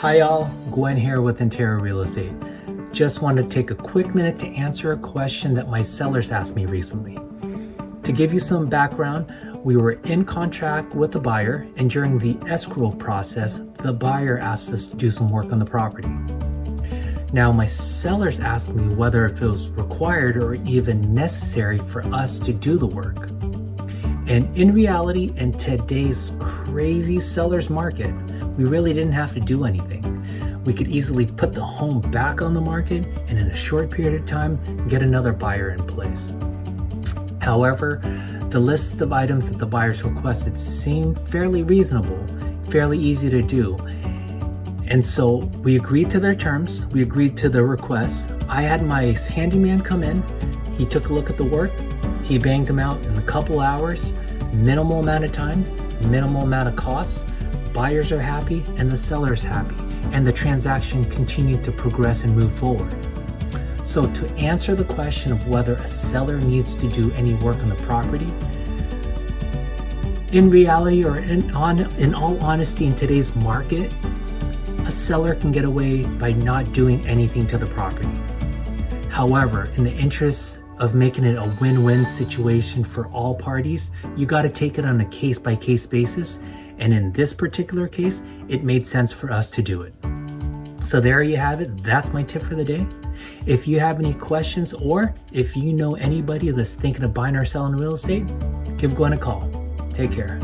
Hi y'all, Gwen here with Intero Real Estate. Just wanted to take a quick minute to answer a question that my sellers asked me recently. To give you some background, we were in contract with the buyer, and during the escrow process, the buyer asked us to do some work on the property. Now, my sellers asked me whether if it was required or even necessary for us to do the work. And in reality, in today's crazy seller's market, we really didn't have to do anything. We could easily put the home back on the market and in a short period of time, get another buyer in place. However, the list of items that the buyers requested seemed fairly reasonable, fairly easy to do. And so we agreed to their terms, we agreed to the requests. I had my handyman come in, he took a look at the work, he banged them out in a couple hours, minimal amount of time, minimal amount of costs. Buyers are happy and the seller's happy, and the transaction continued to progress and move forward. So to answer the question of whether a seller needs to do any work on the property, in reality or in all honesty, in today's market, a seller can get away by not doing anything to the property. However, in the interest of making it a win-win situation for all parties, you got to take it on a case-by-case basis. And in this particular case, it made sense for us to do it. So there you have it. That's my tip for the day. If you have any questions, or if you know anybody that's thinking of buying or selling real estate, give Gwen a call. Take care.